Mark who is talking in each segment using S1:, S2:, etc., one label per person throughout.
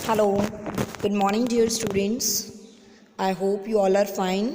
S1: Hello, good morning, dear students. I hope you all are fine.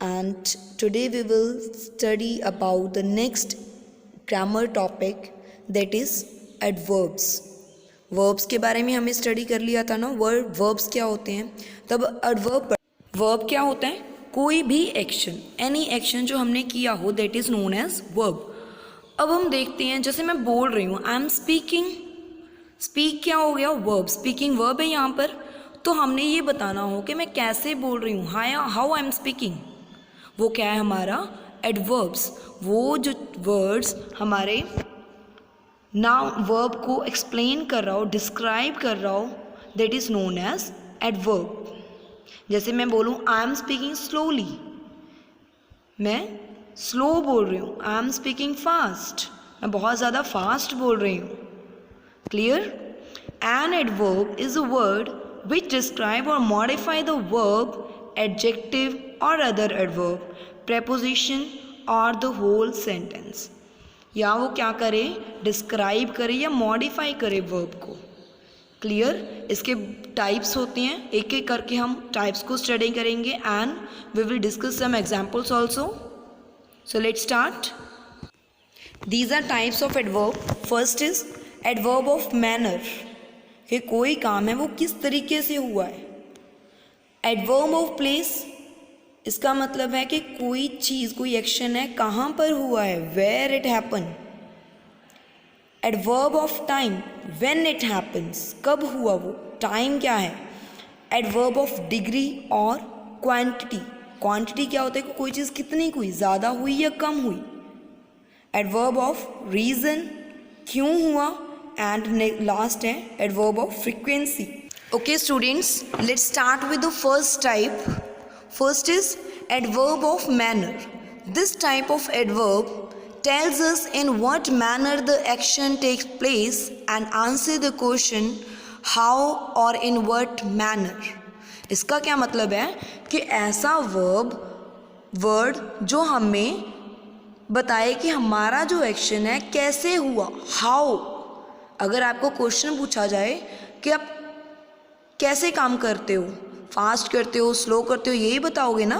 S1: And today we will study about the next grammar topic, that is adverbs. Verbs के बारे में हमें study कर लिया था ना. verbs क्या होते हैं. तब verb क्या होता है? कोई भी एक्शन, एनी एक्शन जो हमने किया हो, that is known as verb. अब हम देखते हैं, जैसे मैं बोल रही हूँ आई एम स्पीकिंग. स्पीक क्या हो गया? वर्ब. स्पीकिंग वर्ब है यहाँ पर. तो हमने ये बताना हो कि मैं कैसे बोल रही हूँ, हाउ आई एम स्पीकिंग. वो क्या है हमारा? एडवर्ब्स. वो जो वर्ड्स हमारे नाउन वर्ब को एक्सप्लेन कर रहा हो, डिस्क्राइब कर रहा हो, that is known as adverb. जैसे मैं बोलूँ आई एम स्पीकिंग स्लोली, मैं स्लो बोल रही हूँ. आई एम स्पीकिंग फास्ट, मैं बहुत ज़्यादा फास्ट बोल रही हूँ. Clear? An adverb is a word which describe or modify the verb, adjective or other adverb, preposition or the whole sentence. या वो क्या करे? डिस्क्राइब करे या मॉडिफाई करे वर्ब को. क्लियर? इसके टाइप्स होते हैं, एक एक करके हम टाइप्स को स्टडी करेंगे and we will discuss some examples also. So let's start. These are types of adverb. First is adverb of manner, कि कोई काम है वो किस तरीके से हुआ है. एडवर्ब ऑफ प्लेस, इसका मतलब है कि कोई चीज़, कोई एक्शन है कहाँ पर हुआ है, where it happen. Adverb of time, when it happens, कब हुआ वो, टाइम क्या है. एडवर्ब ऑफ डिग्री और क्वांटिटी. क्वांटिटी क्या होता है कि कोई चीज़ कितनी हुई, ज़्यादा हुई या कम हुई. एडवर्ब ऑफ रीज़न, क्यों हुआ. एंड लास्ट है adverb of frequency. Okay students, let's start with the first type. First is adverb of manner. This type of adverb tells us in what manner the action takes place and answer the question how or in what manner. इसका क्या मतलब है कि ऐसा word जो हमें बताए कि हमारा जो एक्शन है कैसे हुआ, हाउ. अगर आपको क्वेश्चन पूछा जाए कि आप कैसे काम करते हो, फास्ट करते हो, स्लो करते हो, यही बताओगे ना.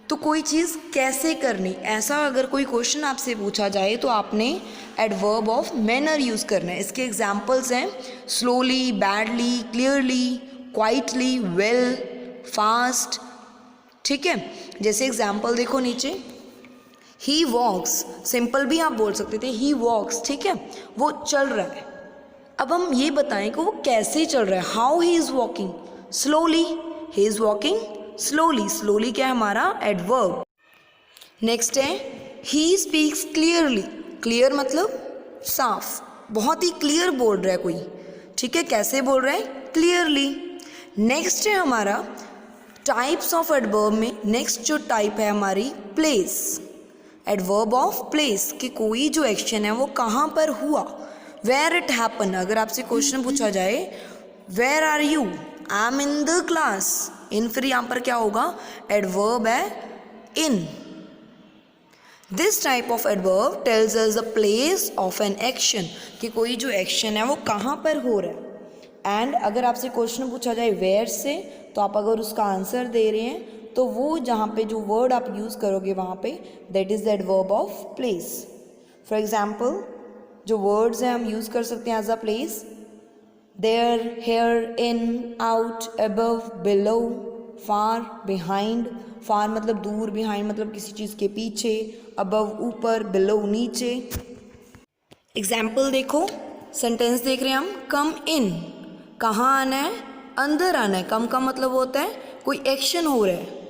S1: तो कोई चीज़ कैसे करनी, ऐसा अगर कोई क्वेश्चन आपसे पूछा जाए तो आपने एडवर्ब ऑफ मैनर यूज़ करना है. इसके एग्जाम्पल्स हैं slowly, badly, clearly, quietly, well, fast. ठीक है, जैसे एग्जाम्पल देखो नीचे. ही वॉक्स, सिंपल भी आप बोल सकते थे, ही वॉक्स. ठीक है, वो चल रहा है. अब हम ये बताएं कि वो कैसे चल रहा है. How he is walking slowly, he is walking slowly. Slowly क्या है हमारा? एडवर्ब. नेक्स्ट है ही स्पीक्स क्लियरली. क्लियर मतलब साफ, बहुत ही क्लियर बोल रहा है कोई. ठीक है, कैसे बोल रहा है? क्लियरली. नेक्स्ट है हमारा टाइप्स ऑफ एडवर्ब में, नेक्स्ट जो टाइप है हमारी प्लेस. एडवर्ब ऑफ प्लेस, कि कोई जो एक्शन है वो कहाँ पर हुआ, वेयर इट हैपन. अगर आपसे क्वेश्चन पूछा जाए where are you, I am in the class. In फिर यहाँ पर क्या होगा? एडवर्ब है in. This type of adverb tells us the place of an action, कि कोई जो एक्शन है वो कहाँ पर हो रहा है. एंड अगर आपसे क्वेश्चन पूछा जाए वेयर से, तो आप अगर उसका आंसर दे रहे हैं तो वो जहाँ पे जो वर्ड आप यूज़ करोगे वहाँ पे, that is the adverb of place. For example जो वर्ड्स हैं हम यूज़ कर सकते हैं as a place. There, here, in, out, above, below, far, behind. Far मतलब दूर, बिहाइंड मतलब किसी चीज़ के पीछे, अबव ऊपर, बिलो नीचे. एग्जाम्पल देखो, सेंटेंस देख रहे हैं हम. कम इन, कहाँ आना है? अंदर आना है. कम का मतलब होता है कोई एक्शन हो रहा है.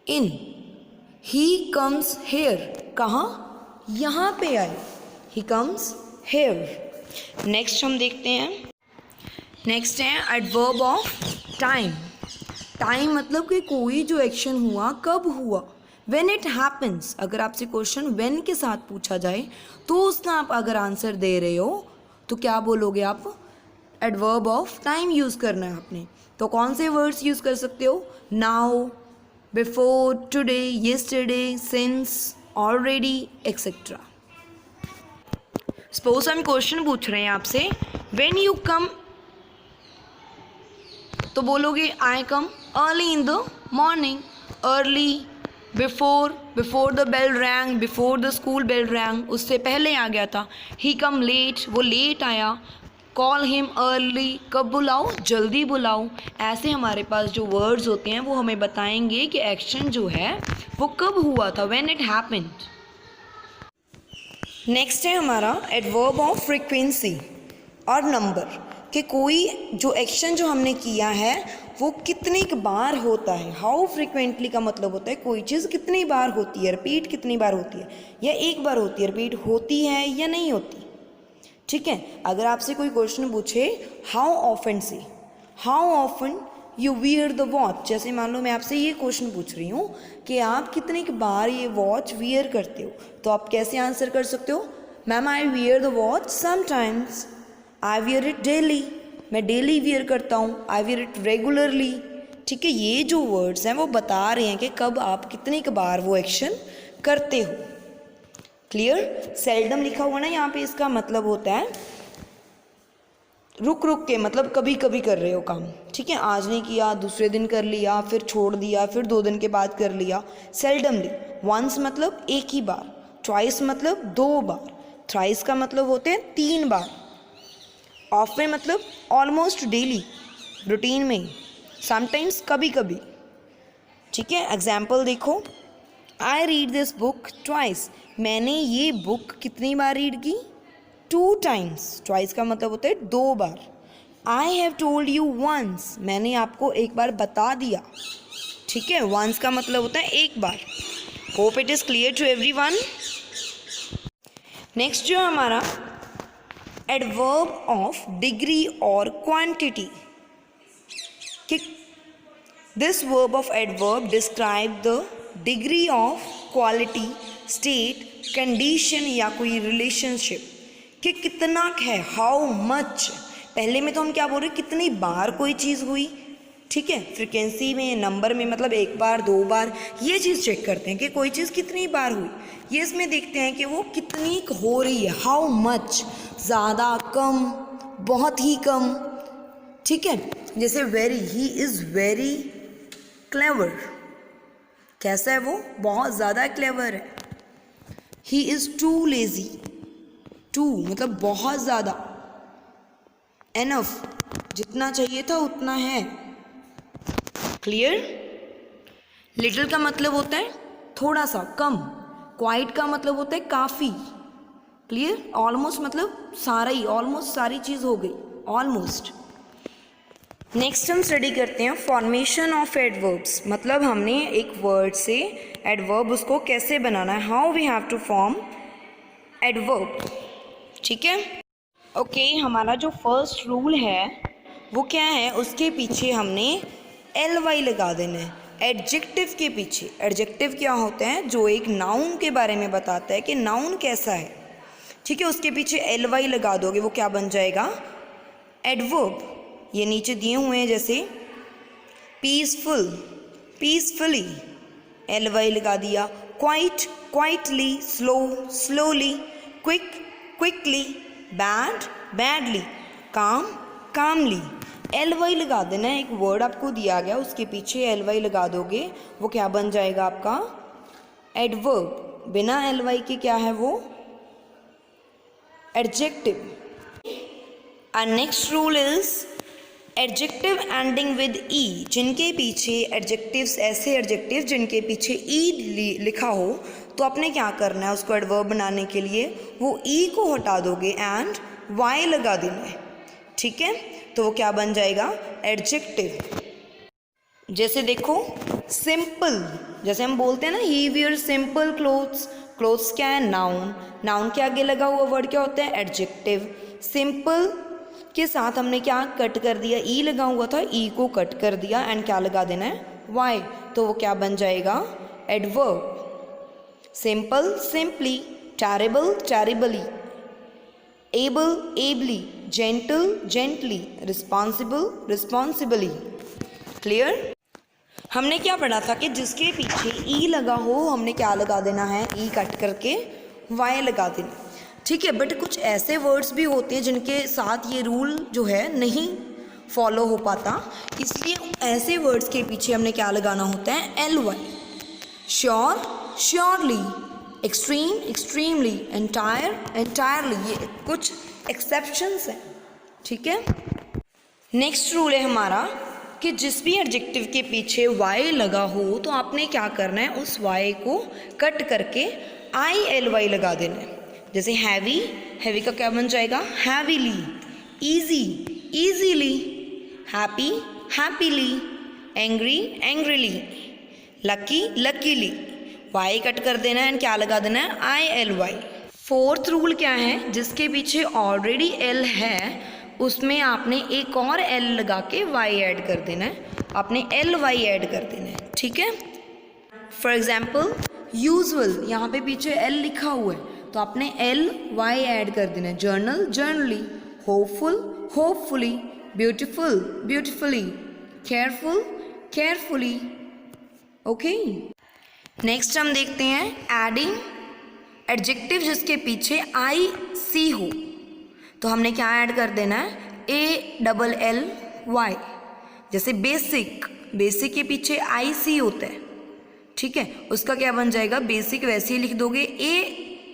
S1: इन. ही कम्स हेयर, कहाँ? यहाँ पे आए. He comes here. नेक्स्ट हम देखते हैं, नेक्स्ट है एडवर्ब ऑफ टाइम. टाइम मतलब कि कोई जो एक्शन हुआ कब हुआ, व्हेन इट हैपन्स. अगर आपसे क्वेश्चन व्हेन के साथ पूछा जाए तो उसका आप अगर आंसर दे रहे हो तो क्या बोलोगे आप? एडवर्ब ऑफ टाइम यूज़ करना है आपने. तो कौन से वर्ड्स यूज़ कर सकते हो? Now, before, today, yesterday, since, already, etcetera. Suppose हम क्वेश्चन पूछ रहे हैं आपसे, व्हेन यू कम तो बोलोगे I come early in the morning, early, before the bell rang, before the school bell rang, उससे पहले आ गया था। ही कम लेट, वो लेट आया। कॉल हिम अर्ली, कब बुलाओ, जल्दी बुलाओ। ऐसे हमारे पास जो वर्ड्स होते हैं वो हमें बताएंगे कि एक्शन जो है वो कब हुआ था, व्हेन इट हैपेंड। नेक्स्ट है हमारा एडवर्ब ऑफ फ्रीक्वेंसी और नंबर, कि कोई जो एक्शन जो हमने किया है वो कितनी बार होता है। हाउ फ्रीक्वेंटली का मतलब होता है कोई चीज़ कितनी बार होती है, रिपीट कितनी बार होती है, या एक बार होती है, रिपीट होती है या नहीं होती। ठीक है, अगर आपसे कोई क्वेश्चन पूछे हाउ ऑफन से, how often you wear the watch, जैसे मान लो मैं आपसे ये क्वेश्चन पूछ रही हूँ कि आप कितनी बार ये वॉच वियर करते हो, तो आप कैसे आंसर कर सकते हो, ma'am I wear the watch sometimes, I wear it daily, मैं डेली वियर करता हूँ, आई वियर इट रेगुलरली। ठीक है, ये जो वर्ड्स हैं वो बता रहे हैं कि कब आप कितनी बार वो एक्शन करते हो। क्लियर, सेल्डम लिखा हुआ ना यहाँ पे, इसका मतलब होता है रुक रुक के, मतलब कभी कभी कर रहे हो काम। ठीक है, आज नहीं किया, दूसरे दिन कर लिया, फिर छोड़ दिया, फिर 2 दिन के बाद कर लिया। सेल्डमली, वंस मतलब एक ही बार, ट्वाइस मतलब 2 बार, थ्राइस का मतलब होते हैं 3 बार, ऑफन मतलब ऑलमोस्ट डेली, रूटीन में, समटाइम्स कभी कभी। ठीक है, एग्जाम्पल देखो, I read this book twice, मैंने ये बुक कितनी बार रीड की, 2 टाइम्स, ट्वाइस का मतलब होता है 2 बार। I have told you once, मैंने आपको एक बार बता दिया। ठीक है, वंस का मतलब होता है एक बार। Hope it is clear to everyone. Next जो हमारा एडवर्ब ऑफ डिग्री और क्वांटिटी, कि this verb of adverb describe the degree of quality, state, condition या कोई रिलेशनशिप, कि कितना है, हाउ मच। पहले में तो हम क्या बोल रहे हैं, कितनी बार कोई चीज़ हुई। ठीक है, फ्रिक्वेंसी में, नंबर में मतलब 1 बार 2 बार, ये चीज़ चेक करते हैं कि कोई चीज़ कितनी बार हुई। ये इसमें देखते हैं कि वो कितनी हो रही है, हाउ मच, ज़्यादा, कम, बहुत ही कम। ठीक है, जैसे very, he is very clever, कैसा है वो, बहुत ज़्यादा क्लेवर है। He is too lazy, too मतलब बहुत ज़्यादा, एनफ जितना चाहिए था उतना है। क्लियर, लिटिल का मतलब होता है थोड़ा सा, कम। क्वाइट का मतलब होता है काफ़ी। क्लियर, ऑलमोस्ट मतलब सारा ही, ऑलमोस्ट सारी चीज़ हो गई, ऑलमोस्ट। नेक्स्ट हम स्टडी करते हैं फॉर्मेशन ऑफ एडवर्ब्स, मतलब हमने एक वर्ड से एडवर्ब उसको कैसे बनाना है, how we have to form adverb. ठीक है, ओके, हमारा जो फर्स्ट रूल है वो क्या है, उसके पीछे हमने ly लगा देना है एडजेक्टिव के पीछे। एडजेक्टिव क्या होता है, जो एक नाउन के बारे में बताता है कि नाउन कैसा है। ठीक है, उसके पीछे ly लगा दोगे, वो क्या बन जाएगा, एडवर्ब। ये नीचे दिए हुए हैं, जैसे पीसफुल, पीसफुली, ly लगा दिया। Quite, quietly, slow, slowly, quick, quickly, bad, badly, काम, कामली। ly लगा देना है, एक वर्ड आपको दिया गया उसके पीछे ly लगा दोगे, वो क्या बन जाएगा आपका, एडवर्ब। बिना ly के क्या है वो, एडजेक्टिव। और next rule is adjective ending with E, जिनके पीछे एडजेक्टिव्स, ऐसे एडजेक्टिव जिनके पीछे ई लिखा हो, तो आपने क्या करना है उसको एडवर्ब बनाने के लिए, वो ई को हटा दोगे एंड वाई लगा देना है। ठीक है, तो वो क्या बन जाएगा, एडजेक्टिव। जैसे देखो सिंपल, जैसे हम बोलते हैं ना, ही वियर सिंपल क्लोथ्स, क्लोथ्स क्या है, नाउन, नाउन के आगे लगा हुआ वर्ड क्या होता है, एडजेक्टिव। सिंपल के साथ हमने क्या कट कर दिया, ई लगा हुआ था, ई को कट कर दिया एंड क्या लगा देना है, वाई, तो वो क्या बन जाएगा, adverb. Simple, simply, terrible, terribly, able, ably, gentle, gently, responsible, responsibly. Clear, हमने क्या पढ़ा था कि जिसके पीछे ई लगा हो हमने क्या लगा देना है, ई कट करके वाई लगा देना। ठीक है, बट कुछ ऐसे वर्ड्स भी होते हैं जिनके साथ ये रूल जो है नहीं फॉलो हो पाता, इसलिए ऐसे वर्ड्स के पीछे हमने क्या लगाना होता है, ly। Sure, surely, extreme, extremely, entire, entirely, ये कुछ एक्सेप्शंस हैं, ठीक है। नेक्स्ट रूल है हमारा कि जिस भी एडजेक्टिव के पीछे y लगा हो तो आपने क्या करना है, उस y को कट करके ily लगा देना है। जैसे हैवी, हैवी का क्या बन जाएगा, heavily, easy, easily, happy, happily, angry, angrily, lucky, luckily, y cut कर देना है एंड क्या लगा देना है, ily। फोर्थ रूल क्या है, जिसके पीछे ऑलरेडी l है उसमें आपने एक और l लगा के y ऐड कर देना है, आपने ly ऐड कर देना है, ठीक है। फॉर एग्जाम्पल यूजुअल, यहाँ पे पीछे l लिखा हुआ है तो आपने ly ऐड कर देना है। Journal, generally, hopeful, hopefully, beautiful, beautifully, careful, carefully, okay. Next हम देखते हैं एडिंग एडजेक्टिव जिसके पीछे IC हो तो हमने क्या ऐड कर देना है, ALLY। जैसे बेसिक, बेसिक के पीछे IC होता है, ठीक है, उसका क्या बन जाएगा, बेसिक वैसे ही लिख दोगे,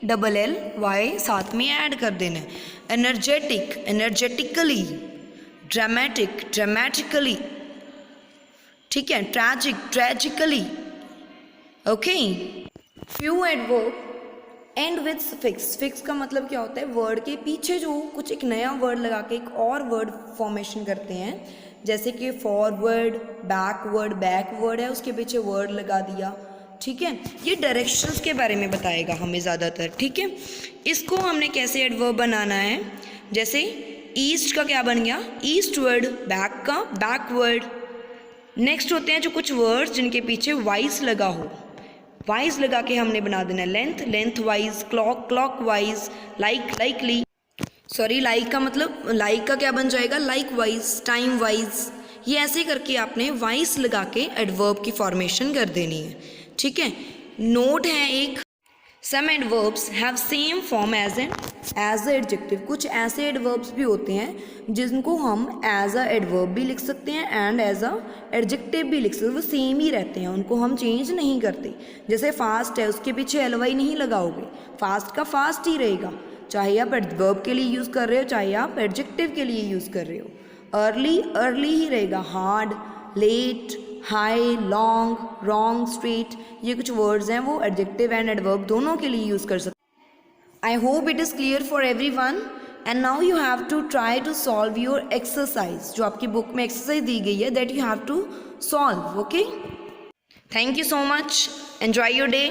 S1: ALLY साथ में ऐड कर देना है। एनर्जेटिक, एनर्जेटिकली, ड्रामेटिक, ड्रामेटिकली, ठीक है, tragic, tragically, okay. Few adverb end with fix, fix का मतलब क्या होता है, वर्ड के पीछे जो कुछ एक नया वर्ड लगा के एक और वर्ड फॉर्मेशन करते हैं, जैसे कि फॉरवर्ड, बैकवर्ड, बैकवर्ड है उसके पीछे वर्ड लगा दिया, ठीक है। ये डायरेक्शंस के बारे में बताएगा हमें ज़्यादातर, ठीक है। इसको हमने कैसे एडवर्ब बनाना है, जैसे ईस्ट का क्या बन गया, ईस्टवर्ड, बैक का बैकवर्ड। नेक्स्ट होते हैं जो कुछ वर्ड्स जिनके पीछे वाइज लगा हो, वाइज लगा के हमने बना देना, length, length wise, clock, clock wise, like, likely, sorry like का मतलब, लाइक का क्या बन जाएगा, लाइक वाइज, टाइम वाइज। ये ऐसे करके आपने वाइज लगा के एडवर्ब की फॉर्मेशन कर देनी है, ठीक है। नोट है एक, some adverbs have same form as adjective. कुछ ऐसे एडवर्ब्स भी होते हैं जिनको हम एज अ एडवर्ब भी लिख सकते हैं एंड एज अ एडजेक्टिव भी लिख सकते हैं, वो सेम ही रहते हैं, उनको हम चेंज नहीं करते। जैसे फास्ट है, उसके पीछे ly नहीं लगाओगे, फास्ट का फास्ट ही रहेगा, चाहे आप एडवर्ब के लिए यूज़ कर रहे हो चाहे आप एडजेक्टिव के लिए यूज़ कर रहे हो। अर्ली, अर्ली ही रहेगा, hard, late, high, long, wrong, straight, ये कुछ वर्ड्स हैं वो एडजेक्टिव एंड एडवर्ब दोनों के लिए यूज़ कर सकते हैं। I hope it is clear for everyone and now you have to try to solve your exercise जो आपकी बुक में एक्सरसाइज दी गई है, that you have to solve, okay? Thank you so much. Enjoy your day.